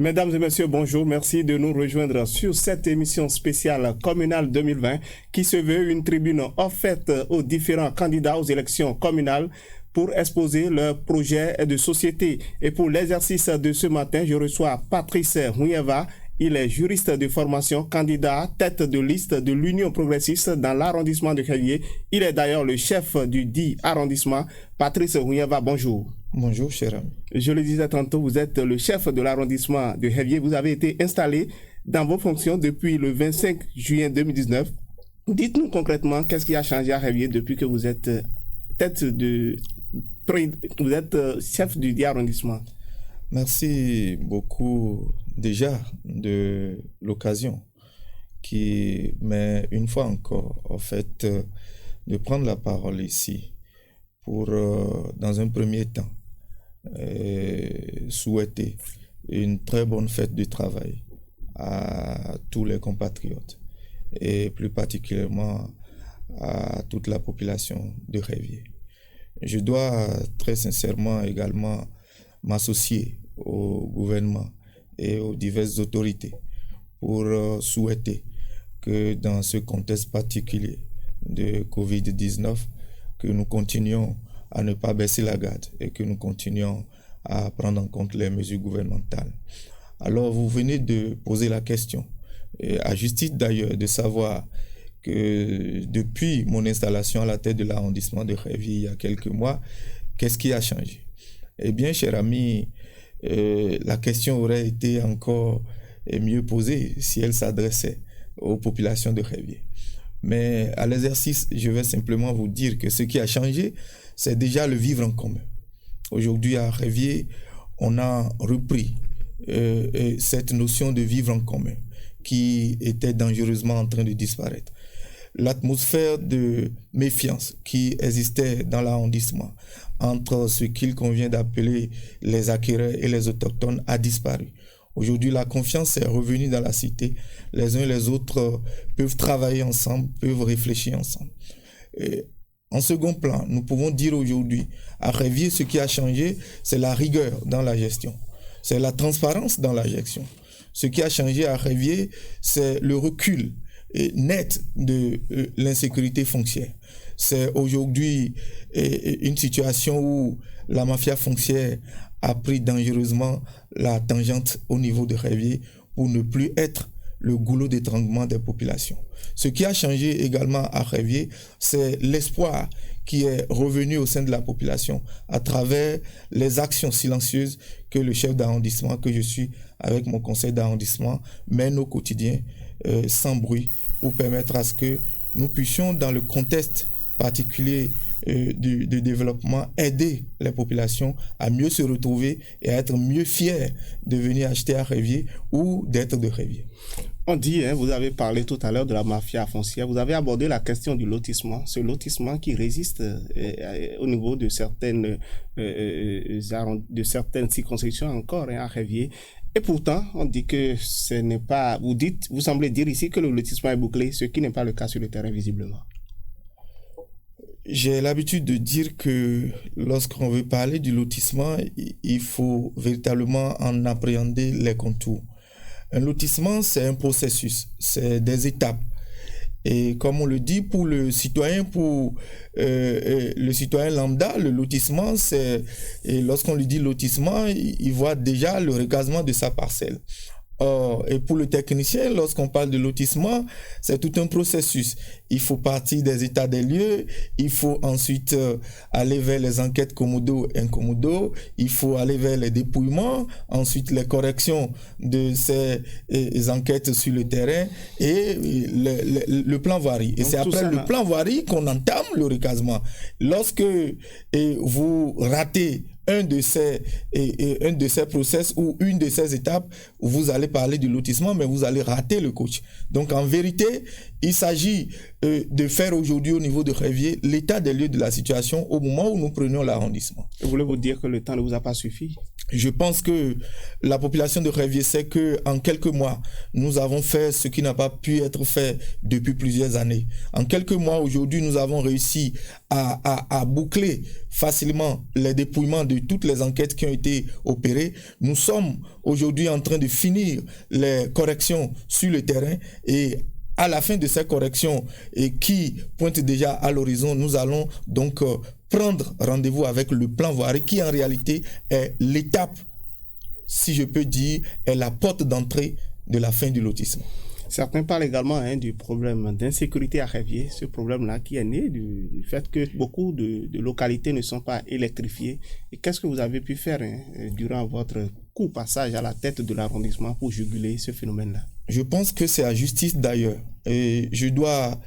Mesdames et messieurs, bonjour. Merci de nous rejoindre sur cette émission spéciale communale 2020 qui se veut une tribune offerte aux différents candidats aux élections communales pour exposer leurs projets de société. Et pour l'exercice de ce matin, je reçois Patrice Hunyeva. Il est juriste de formation, candidat tête de liste de l'Union progressiste dans l'arrondissement de Révier. Il est d'ailleurs le chef du dit arrondissement. Patrice Hunyeva, bonjour. Bonjour, cher ami. Je le disais tantôt, vous êtes le chef de l'arrondissement de Révier. Vous avez été installé dans vos fonctions depuis le 25 juin 2019. Dites-nous concrètement qu'est-ce qui a changé à Révier depuis que vous êtes chef du dit arrondissement. Merci beaucoup déjà de l'occasion qui m'est une fois encore en fait de prendre la parole ici pour dans un premier temps souhaiter une très bonne fête du travail à tous les compatriotes et plus particulièrement à toute la population de Révier. Je dois très sincèrement également m'associer au gouvernement et aux diverses autorités pour souhaiter que dans ce contexte particulier de Covid-19, que nous continuions à ne pas baisser la garde et que nous continuions à prendre en compte les mesures gouvernementales. Alors, vous venez de poser la question, et à juste titre d'ailleurs, de savoir que depuis mon installation à la tête de l'arrondissement de Révier il y a quelques mois, qu'est-ce qui a changé? Eh bien, cher ami, la question aurait été encore mieux posée si elle s'adressait aux populations de Révier. Mais à l'exercice, je vais simplement vous dire que ce qui a changé, c'est déjà le vivre en commun. Aujourd'hui, à Révier, on a repris cette notion de vivre en commun qui était dangereusement en train de disparaître. L'atmosphère de méfiance qui existait dans l'arrondissement entre ce qu'il convient d'appeler les acquéreurs et les autochtones a disparu. Aujourd'hui, la confiance est revenue dans la cité. Les uns et les autres peuvent travailler ensemble, peuvent réfléchir ensemble. Et en second plan, nous pouvons dire aujourd'hui, à Révier, ce qui a changé, c'est la rigueur dans la gestion. C'est la transparence dans la gestion. Ce qui a changé à Révier, c'est le recul net de l'insécurité foncière. C'est aujourd'hui une situation où la mafia foncière a pris dangereusement la tangente au niveau de Révier pour ne plus être le goulot d'étranglement des populations. Ce qui a changé également à Révier, c'est l'espoir qui est revenu au sein de la population à travers les actions silencieuses que le chef d'arrondissement, que je suis avec mon conseil d'arrondissement, mène au quotidien sans bruit pour permettre à ce que nous puissions, dans le contexte particulier du développement, aider les populations à mieux se retrouver et à être mieux fiers de venir acheter à Révier ou d'être de Révier. On dit, vous avez parlé tout à l'heure de la mafia foncière, vous avez abordé la question du lotissement, ce lotissement qui résiste au niveau de certaines circonscriptions encore à Révier. Et pourtant, on dit que ce n'est pas... Vous semblez dire ici que le lotissement est bouclé, ce qui n'est pas le cas sur le terrain visiblement. J'ai l'habitude de dire que lorsqu'on veut parler du lotissement, il faut véritablement en appréhender les contours. Un lotissement, c'est un processus, c'est des étapes. Et comme on le dit, pour le citoyen lambda, le lotissement, et lorsqu'on lui dit lotissement, il voit déjà le recasement de sa parcelle. Et pour le technicien, lorsqu'on parle de lotissement, c'est tout un processus. Il faut partir des états des lieux, il faut ensuite aller vers les enquêtes commodo et incommodo, il faut aller vers les dépouillements, ensuite les corrections de ces enquêtes sur le terrain et le plan voirie. Et donc, c'est après le plan voirie qu'on entame le recasement. Lorsque vous ratez un de ces process ou une de ces étapes, vous allez parler du lotissement, mais vous allez rater le coach. Donc en vérité, il s'agit de faire aujourd'hui au niveau de Révier l'état des lieux de la situation au moment où nous prenions l'arrondissement. Voulez-vous dire que le temps ne vous a pas suffi? Je pense que la population de Révier sait qu'en quelques mois, nous avons fait ce qui n'a pas pu être fait depuis plusieurs années. En quelques mois, aujourd'hui, nous avons réussi à boucler facilement les dépouillements de toutes les enquêtes qui ont été opérées. Nous sommes aujourd'hui en train de finir les corrections sur le terrain et à la fin de ces corrections et qui pointent déjà à l'horizon, nous allons donc prendre rendez-vous avec le plan voirie qui en réalité est l'étape, si je peux dire, est la porte d'entrée de la fin du lotissement. Certains parlent également du problème d'insécurité à Révier, ce problème-là qui est né du fait que beaucoup de localités ne sont pas électrifiées. Et qu'est-ce que vous avez pu faire durant votre court passage à la tête de l'arrondissement pour juguler ce phénomène-là? Je pense que c'est à justice d'ailleurs. Et je dois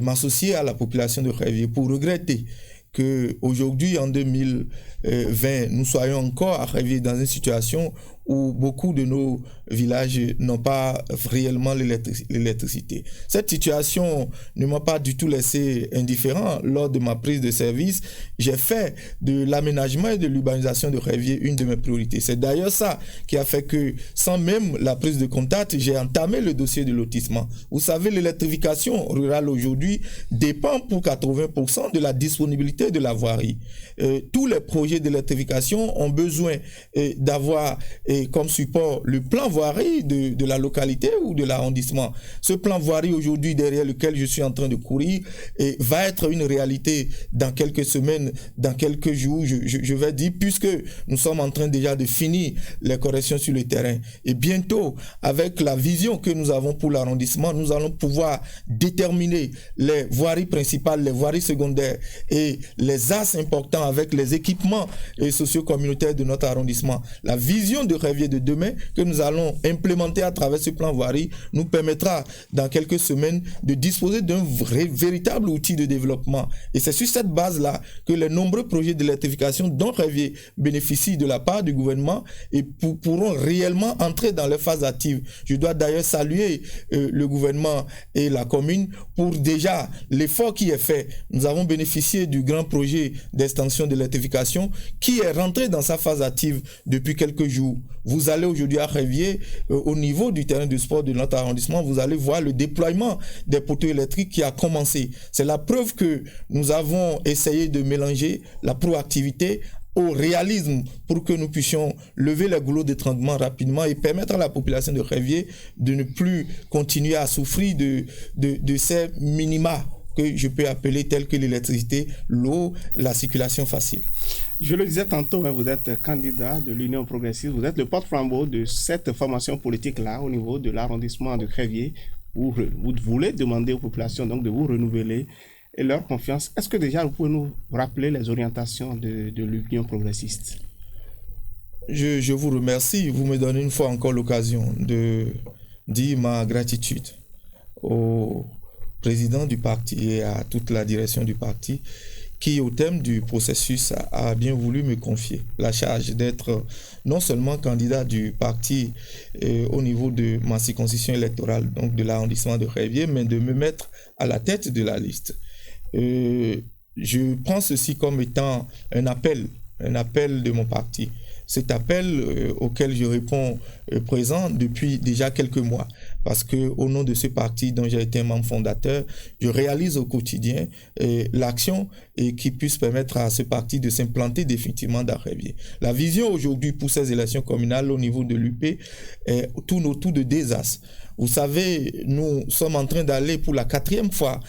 m'associer à la population de Révier pour regretter qu'aujourd'hui, en 2020, nous soyons encore à Révier dans une situation où beaucoup de nos villages n'ont pas réellement l'électricité. Cette situation ne m'a pas du tout laissé indifférent. Lors de ma prise de service, j'ai fait de l'aménagement et de l'urbanisation de Révier une de mes priorités. C'est d'ailleurs ça qui a fait que, sans même la prise de contact, j'ai entamé le dossier de lotissement. Vous savez, l'électrification rurale aujourd'hui dépend pour 80% de la disponibilité de la voirie. Tous les projets d'électrification ont besoin d'avoir comme support le plan voirie de la localité ou de l'arrondissement. Ce plan voirie aujourd'hui derrière lequel je suis en train de courir va être une réalité dans quelques semaines, dans quelques jours, je vais dire, puisque nous sommes en train déjà de finir les corrections sur le terrain. Et bientôt, avec la vision que nous avons pour l'arrondissement, nous allons pouvoir déterminer les voiries principales, les voiries secondaires et les axes importants avec les équipements socio-communautaires de notre arrondissement. La vision de Révier de demain que nous allons implémenter à travers ce plan voirie nous permettra dans quelques semaines de disposer d'un véritable outil de développement. Et c'est sur cette base-là que les nombreux projets d'électrification dont Révier bénéficie de la part du gouvernement et pourront réellement entrer dans leur phase active. Je dois d'ailleurs saluer le gouvernement et la commune pour déjà l'effort qui est fait. Nous avons bénéficié du grand projet d'extension de l'électrification qui est rentré dans sa phase active depuis quelques jours. Vous allez aujourd'hui à Révier, au niveau du terrain de sport de notre arrondissement, vous allez voir le déploiement des poteaux électriques qui a commencé. C'est la preuve que nous avons essayé de mélanger la proactivité au réalisme pour que nous puissions lever les goulots d'étranglement rapidement et permettre à la population de Révier de ne plus continuer à souffrir de ces minima que je peux appeler tels que l'électricité, l'eau, la circulation facile. Je le disais tantôt, vous êtes candidat de l'Union progressiste, vous êtes le porte-flambeau de cette formation politique-là au niveau de l'arrondissement de Révier. Vous voulez demander aux populations donc de vous renouveler et leur confiance. Est-ce que déjà vous pouvez nous rappeler les orientations de l'Union progressiste? Je vous remercie. Vous me donnez une fois encore l'occasion de dire ma gratitude au président du parti et à toute la direction du parti qui, au terme du processus, a bien voulu me confier la charge d'être non seulement candidat du parti au niveau de ma circonscription électorale, donc de l'arrondissement de Révier, mais de me mettre à la tête de la liste. Je prends ceci comme étant un appel de mon parti. Cet appel auquel je réponds présent depuis déjà quelques mois. Parce qu'au nom de ce parti dont j'ai été un membre fondateur, je réalise au quotidien l'action qui puisse permettre à ce parti de s'implanter définitivement dans Révier. La vision aujourd'hui pour ces élections communales au niveau de l'UP tourne autour de deux axes. Vous savez, nous sommes en train d'aller pour la 4e fois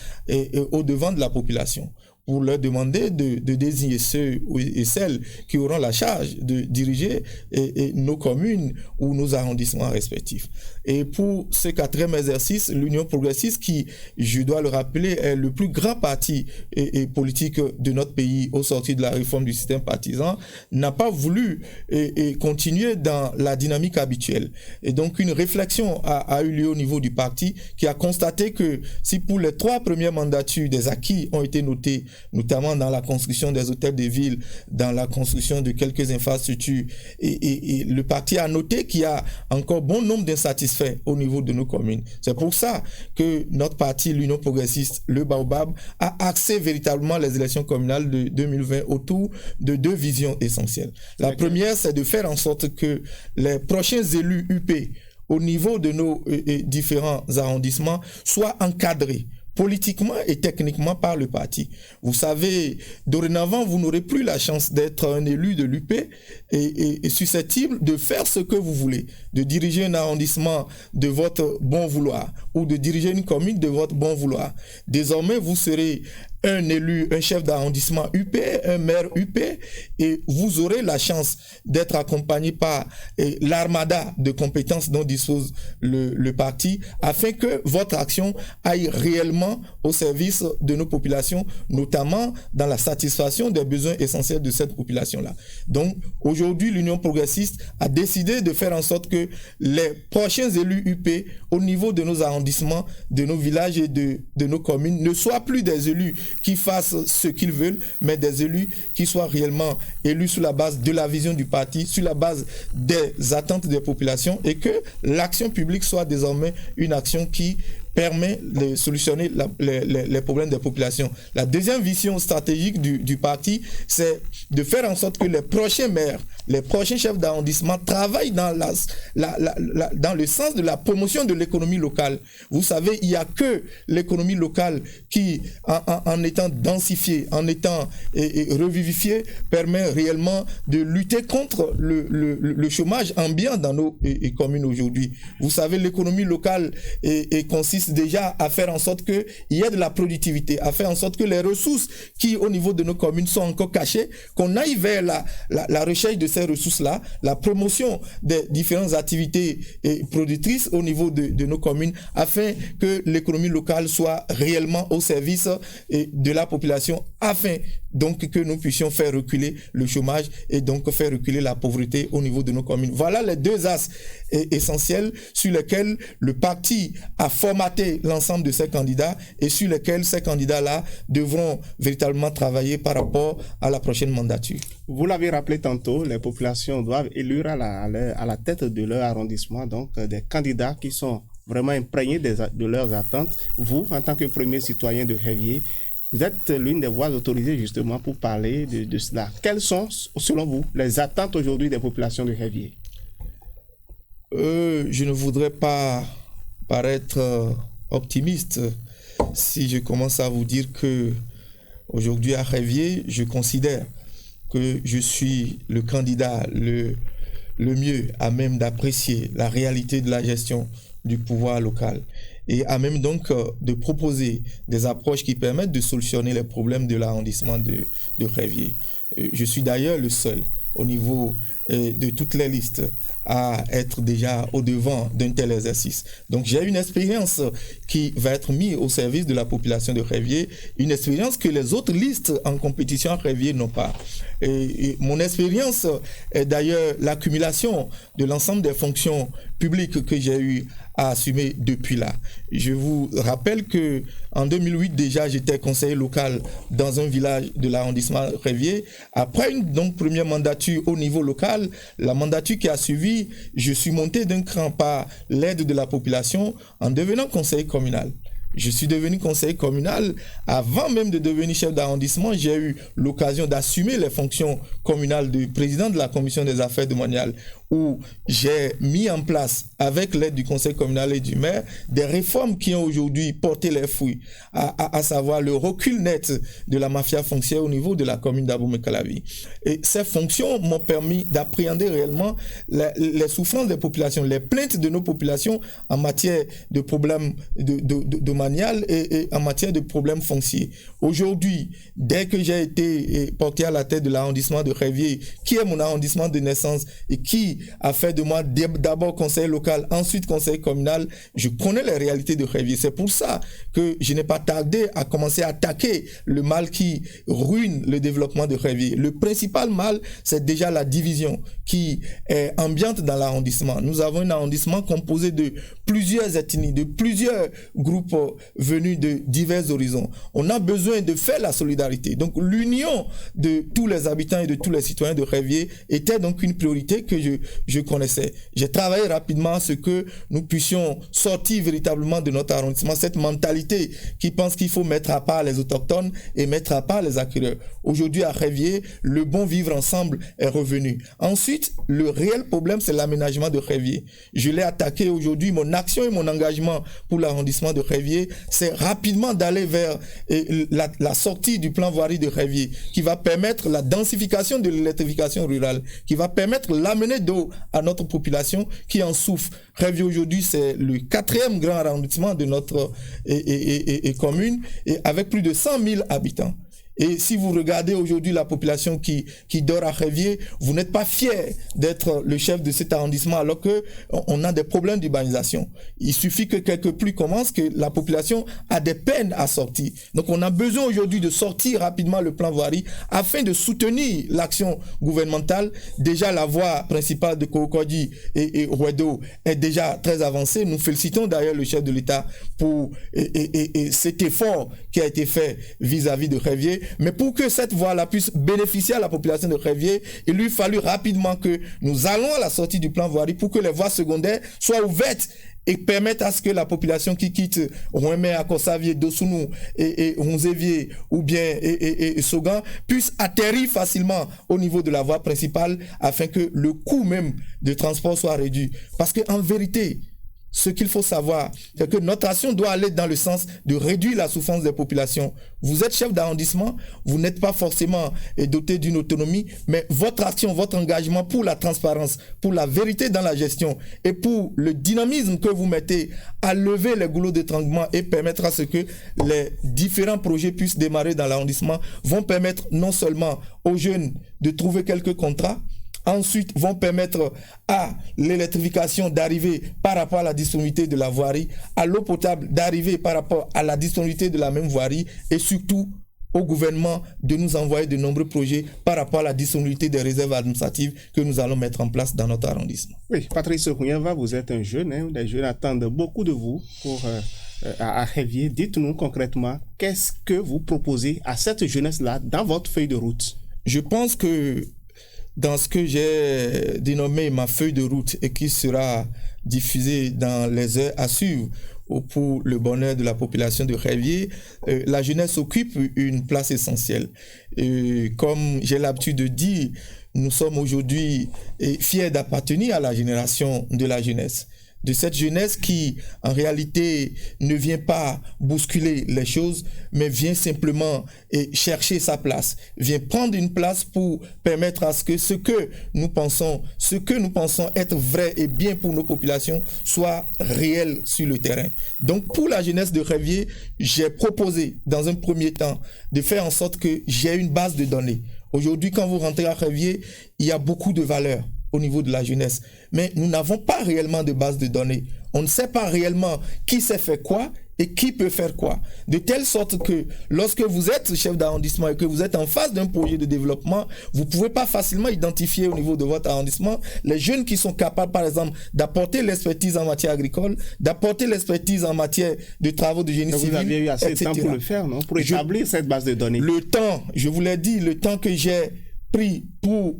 au-devant de la population, pour leur demander de désigner ceux et celles qui auront la charge de diriger nos communes ou nos arrondissements respectifs. Et pour ce 4e exercice, l'Union progressiste, qui, je dois le rappeler, est le plus grand parti politique de notre pays au sortir de la réforme du système partisan, n'a pas voulu continuer dans la dynamique habituelle. Et donc une réflexion a eu lieu au niveau du parti qui a constaté que si pour les 3 premières mandatures des acquis ont été notés notamment dans la construction des hôtels de ville, dans la construction de quelques infrastructures. Et le parti a noté qu'il y a encore bon nombre d'insatisfaits au niveau de nos communes. C'est pour ça que notre parti, l'Union progressiste, le Baobab, a axé véritablement les élections communales de 2020 autour de 2 visions essentielles. La première, c'est de faire en sorte que les prochains élus UP au niveau de nos différents arrondissements soient encadrés politiquement et techniquement par le parti. Vous savez, dorénavant, vous n'aurez plus la chance d'être un élu de l'UP et susceptible de faire ce que vous voulez, de diriger un arrondissement de votre bon vouloir ou de diriger une commune de votre bon vouloir. Désormais, vous serez un élu, un chef d'arrondissement UP, un maire UP, et vous aurez la chance d'être accompagné par l'armada de compétences dont dispose le parti, afin que votre action aille réellement au service de nos populations, notamment dans la satisfaction des besoins essentiels de cette population-là. Donc, aujourd'hui, l'Union progressiste a décidé de faire en sorte que les prochains élus UP, au niveau de nos arrondissements, de nos villages et de nos communes, ne soient plus des élus qui fassent ce qu'ils veulent, mais des élus qui soient réellement élus sur la base de la vision du parti, sur la base des attentes des populations, et que l'action publique soit désormais une action qui permet de solutionner les problèmes des populations. La deuxième vision stratégique du parti, c'est de faire en sorte que les prochains maires, les prochains chefs d'arrondissement travaillent dans dans le sens de la promotion de l'économie locale. Vous savez, il n'y a que l'économie locale qui, en étant densifiée, en étant revivifiée, permet réellement de lutter contre le chômage ambiant dans nos communes aujourd'hui. Vous savez, l'économie locale consiste déjà à faire en sorte qu'il y ait de la productivité, à faire en sorte que les ressources qui, au niveau de nos communes, sont encore cachées, qu'on aille vers la recherche de ces ressources-là, la promotion des différentes activités productrices au niveau de nos communes, afin que l'économie locale soit réellement au service de la population, afin donc que nous puissions faire reculer le chômage et donc faire reculer la pauvreté au niveau de nos communes. Voilà les 2 axes essentiels sur lesquels le parti a formaté l'ensemble de ces candidats et sur lesquels ces candidats-là devront véritablement travailler par rapport à la prochaine mandature. Vous l'avez rappelé tantôt, les populations doivent élire à la tête de leur arrondissement donc des candidats qui sont vraiment imprégnés de leurs attentes. Vous, en tant que premier citoyen de Révier, vous êtes l'une des voix autorisées justement pour parler de cela. Quelles sont, selon vous, les attentes aujourd'hui des populations de Révier? Je ne voudrais pas paraître optimiste si je commence à vous dire que aujourd'hui à Révier, je considère que je suis le candidat le mieux à même d'apprécier la réalité de la gestion du pouvoir local et à même donc de proposer des approches qui permettent de solutionner les problèmes de l'arrondissement de Révier. Je suis d'ailleurs le seul au niveau de toutes les listes à être déjà au devant d'un tel exercice. Donc j'ai une expérience qui va être mise au service de la population de Révier, une expérience que les autres listes en compétition à Révier n'ont pas. Et mon expérience est d'ailleurs l'accumulation de l'ensemble des fonctions publiques que j'ai eu à assumer depuis là. Je vous rappelle que en 2008 déjà j'étais conseiller local dans un village de l'arrondissement Révier. Après une donc première mandature au niveau local, la mandature qui a suivi, je suis monté d'un cran par l'aide de la population en devenant conseiller communal. Je suis devenu conseiller communal. Avant même de devenir chef d'arrondissement, j'ai eu l'occasion d'assumer les fonctions communales de président de la commission des affaires domaniales, où j'ai mis en place, avec l'aide du conseil communal et du maire, des réformes qui ont aujourd'hui porté les fruits, à savoir le recul net de la mafia foncière au niveau de la commune d'Abomey-Calavi. Et ces fonctions m'ont permis d'appréhender réellement les souffrances des populations, les plaintes de nos populations en matière de problèmes domanial et en matière de problèmes fonciers. Aujourd'hui, dès que j'ai été porté à la tête de l'arrondissement de Révier, qui est mon arrondissement de naissance et qui a fait de moi d'abord conseiller local, ensuite conseiller communal. Je connais les réalités de Révier. C'est pour ça que je n'ai pas tardé à commencer à attaquer le mal qui ruine le développement de Révier. Le principal mal, c'est déjà la division qui est ambiante dans l'arrondissement. Nous avons un arrondissement composé de plusieurs ethnies, de plusieurs groupes venus de divers horizons. On a besoin de faire la solidarité. Donc l'union de tous les habitants et de tous les citoyens de Révier était donc une priorité que je connaissais. J'ai travaillé rapidement à ce que nous puissions sortir véritablement de notre arrondissement cette mentalité qui pense qu'il faut mettre à part les autochtones et mettre à part les acquéreurs. Aujourd'hui à Révier, le bon vivre ensemble est revenu. Ensuite, le réel problème, c'est l'aménagement de Révier. Je l'ai attaqué aujourd'hui. Mon action et mon engagement pour l'arrondissement de Révier, c'est rapidement d'aller vers la sortie du plan voirie de Révier qui va permettre la densification de l'électrification rurale, qui va permettre l'amener d'eau à notre population qui en souffre. Révier aujourd'hui, c'est le 4e grand arrondissement de notre commune et avec plus de 100 000 habitants. Et si vous regardez aujourd'hui la population qui dort à Révier, vous n'êtes pas fier d'être le chef de cet arrondissement alors que on a des problèmes d'urbanisation. Il suffit que quelques pluies commencent, que la population a des peines à sortir. Donc on a besoin aujourd'hui de sortir rapidement le plan voirie afin de soutenir l'action gouvernementale. Déjà la voie principale de Kokodji et Rouedo est déjà très avancée. Nous félicitons d'ailleurs le chef de l'État pour cet effort qui a été fait vis-à-vis de Révier. Mais pour que cette voie-là puisse bénéficier à la population de Révier, il lui fallut rapidement que nous allons à la sortie du plan voirie pour que les voies secondaires soient ouvertes et permettent à ce que la population qui quitte Rouemé, Akosavier, Dosounou et Ronzévier ou bien Sogan puisse atterrir facilement au niveau de la voie principale afin que le coût même de transport soit réduit. Parce qu'en vérité, ce qu'il faut savoir, c'est que notre action doit aller dans le sens de réduire la souffrance des populations. Vous êtes chef d'arrondissement, vous n'êtes pas forcément doté d'une autonomie, mais votre action, votre engagement pour la transparence, pour la vérité dans la gestion et pour le dynamisme que vous mettez à lever les goulots d'étranglement et permettre à ce que les différents projets puissent démarrer dans l'arrondissement vont permettre non seulement aux jeunes de trouver quelques contrats, ensuite vont permettre à l'électrification d'arriver par rapport à la disponibilité de la voirie, à l'eau potable d'arriver par rapport à la disponibilité de la même voirie et surtout au gouvernement de nous envoyer de nombreux projets par rapport à la disponibilité des réserves administratives que nous allons mettre en place dans notre arrondissement. Oui, Patrice Kougneva, vous êtes un jeune, les jeunes attendent beaucoup de vous à Révier. Dites-nous concrètement, qu'est-ce que vous proposez à cette jeunesse-là dans votre feuille de route? Je pense que dans ce que j'ai dénommé ma feuille de route et qui sera diffusée dans les heures à suivre pour le bonheur de la population de Révier, la jeunesse occupe une place essentielle. Comme j'ai l'habitude de dire, nous sommes aujourd'hui fiers d'appartenir à la génération de la jeunesse. De cette jeunesse qui, en réalité, ne vient pas bousculer les choses, mais vient simplement chercher sa place, vient prendre une place pour permettre à ce que ce que nous pensons être vrai et bien pour nos populations soit réel sur le terrain. Donc, pour la jeunesse de Révier, j'ai proposé, dans un premier temps, de faire en sorte que j'ai une base de données. Aujourd'hui, quand vous rentrez à Révier, il y a beaucoup de valeurs au niveau de la jeunesse. Mais nous n'avons pas réellement de base de données. On ne sait pas réellement qui sait faire quoi et qui peut faire quoi. De telle sorte que lorsque vous êtes chef d'arrondissement et que vous êtes en face d'un projet de développement, vous ne pouvez pas facilement identifier au niveau de votre arrondissement les jeunes qui sont capables, par exemple, d'apporter l'expertise en matière agricole, d'apporter l'expertise en matière de travaux de génie civil, vous avez eu assez de temps pour le faire, non? Pour établir cette base de données. Le temps, je vous l'ai dit, le temps que j'ai pris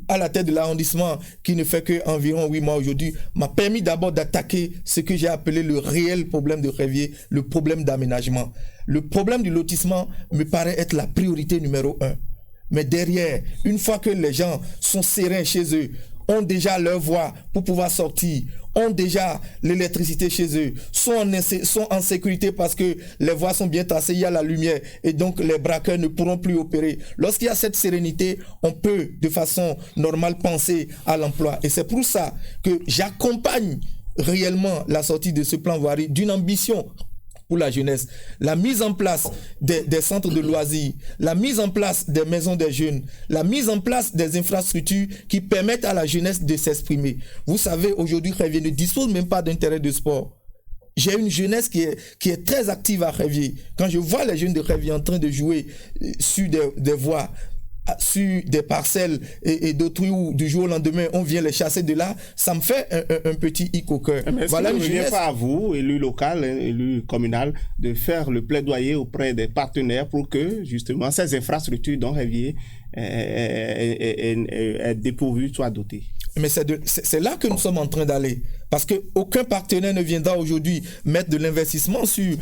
à la tête de l'arrondissement, qui ne fait qu'environ 8 mois aujourd'hui, m'a permis d'abord d'attaquer ce que j'ai appelé le réel problème de Révier, le problème d'aménagement. Le problème du lotissement me paraît être la priorité numéro 1. Mais derrière, une fois que les gens sont sereins chez eux, ont déjà leur voie pour pouvoir sortir, ont déjà l'électricité chez eux, sont en sécurité parce que les voies sont bien tracées, il y a la lumière et donc les braqueurs ne pourront plus opérer. Lorsqu'il y a cette sérénité, on peut de façon normale penser à l'emploi. Et c'est pour ça que j'accompagne réellement la sortie de ce plan voirie d'une ambition pour la jeunesse, la mise en place des centres de loisirs, la mise en place des maisons des jeunes, la mise en place des infrastructures qui permettent à la jeunesse de s'exprimer. Vous savez, aujourd'hui, Révier ne dispose même pas d'intérêt de sport. J'ai une jeunesse qui est très active à Révier. Quand je vois les jeunes de Révier en train de jouer sur des voies, sur des parcelles et d'autres où du jour au lendemain on vient les chasser de là, ça me fait un petit hic au cœur. Mais voilà, il ne revient pas à vous, élu local, élu communal, de faire le plaidoyer auprès des partenaires pour que justement ces infrastructures dont Révier est dépourvu soient dotées. Mais c'est là que nous sommes en train d'aller. Parce qu'aucun partenaire ne viendra aujourd'hui mettre de l'investissement sur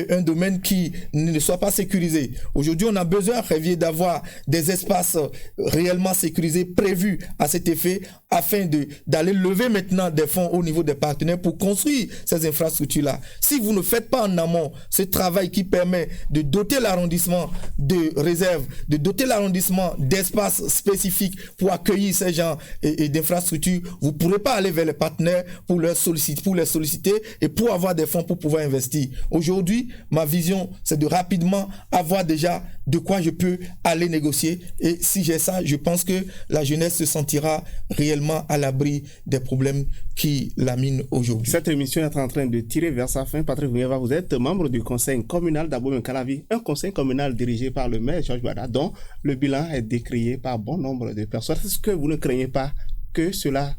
un domaine qui ne soit pas sécurisé. Aujourd'hui, on a besoin, Révier, d'avoir des espaces réellement sécurisés, prévus à cet effet, afin d'aller lever maintenant des fonds au niveau des partenaires pour construire ces infrastructures-là. Si vous ne faites pas en amont ce travail qui permet de doter l'arrondissement de réserves, de doter l'arrondissement d'espaces spécifiques pour accueillir ces gens et d'infrastructures, vous ne pourrez pas aller vers les partenaires pour les solliciter et pour avoir des fonds pour pouvoir investir. Aujourd'hui, ma vision, c'est de rapidement avoir déjà de quoi je peux aller négocier. Et si j'ai ça, je pense que la jeunesse se sentira réellement à l'abri des problèmes qui laminent aujourd'hui. Cette émission est en train de tirer vers sa fin. Patrick Vounyeva, vous êtes membre du conseil communal d'Abomey-Calavi, un conseil communal dirigé par le maire Georges Bada, dont le bilan est décrié par bon nombre de personnes. Est-ce que vous ne craignez pas que cela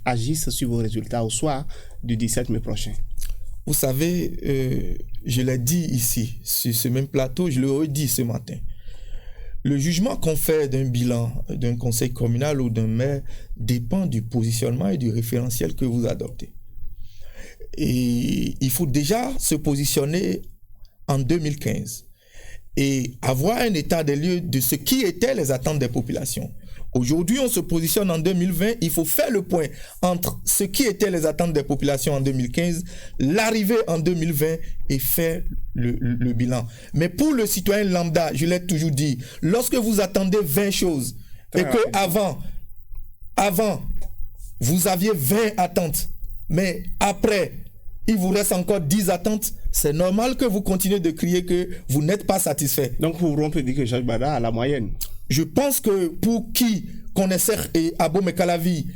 agisse sur vos résultats au soir du 17 mai prochain? Vous savez, je l'ai dit ici, sur ce même plateau, je le redis ce matin. Le jugement qu'on fait d'un bilan d'un conseil communal ou d'un maire dépend du positionnement et du référentiel que vous adoptez. Et il faut déjà se positionner en 2015 et avoir un état des lieux de ce qui étaient les attentes des populations. Aujourd'hui, on se positionne en 2020. Il faut faire le point entre ce qui étaient les attentes des populations en 2015, l'arrivée en 2020 et faire le bilan. Mais pour le citoyen lambda, je l'ai toujours dit, lorsque vous attendez 20 choses et que avant, vous aviez 20 attentes, mais après, il vous reste encore 10 attentes, c'est normal que vous continuez de crier que vous n'êtes pas satisfait. Donc, on peut dire que Georges Bada a la moyenne. Je pense que pour qui connaissait Abomey-Calavi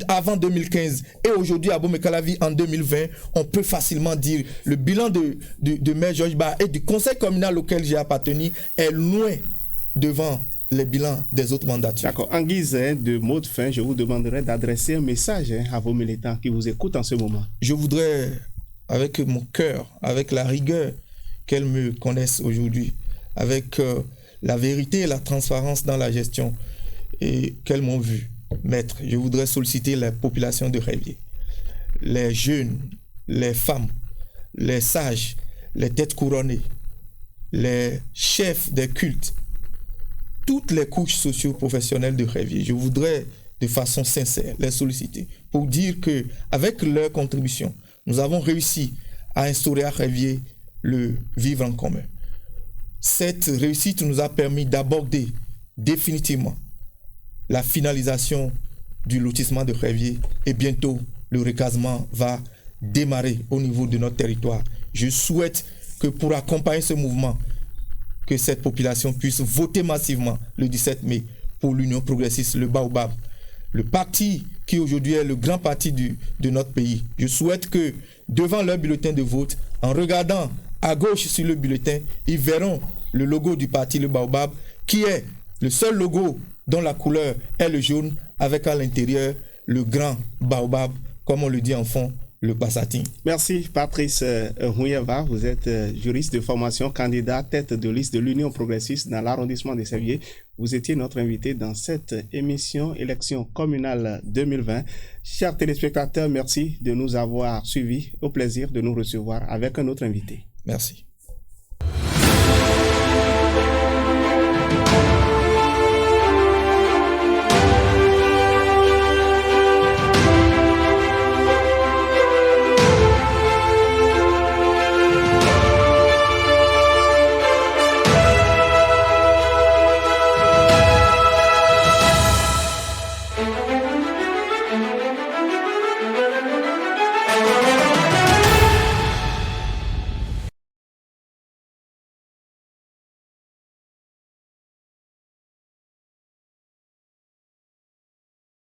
avant 2015 et aujourd'hui Abomey-Calavi en 2020, on peut facilement dire le bilan de Maire Georges Bada et du conseil communal auquel j'ai appartenu est loin devant les bilans des autres mandatures. D'accord. En guise de mot de fin, je vous demanderai d'adresser un message à vos militants qui vous écoutent en ce moment. Je voudrais, avec mon cœur, avec la rigueur qu'elles me connaissent aujourd'hui, avec la vérité et la transparence dans la gestion et qu'elles m'ont vu mettre, je voudrais solliciter la population de Révier, les jeunes, les femmes, les sages, les têtes couronnées, les chefs des cultes, toutes les couches socio-professionnelles de Révier. Je voudrais de façon sincère les solliciter pour dire que avec leur contribution, nous avons réussi à instaurer à Révier le vivre en commun. Cette réussite nous a permis d'aborder définitivement la finalisation du lotissement de Révier et bientôt le recasement va démarrer au niveau de notre territoire. Je souhaite que pour accompagner ce mouvement, que cette population puisse voter massivement le 17 mai pour l'Union progressiste, le Baobab, le parti qui aujourd'hui est le grand parti de notre pays. Je souhaite que devant leur bulletin de vote, en regardant à gauche sur le bulletin, ils verront le logo du parti Le Baobab, qui est le seul logo dont la couleur est le jaune, avec à l'intérieur le grand Baobab, comme on le dit en fond, le Bassatin. Merci Patrice Vounyeva, vous êtes juriste de formation, candidat tête de liste de l'Union progressiste dans l'arrondissement des Séviers. Vous étiez notre invité dans cette émission Élection communale 2020. Chers téléspectateurs, merci de nous avoir suivis. Au plaisir de nous recevoir avec un autre invité. Merci.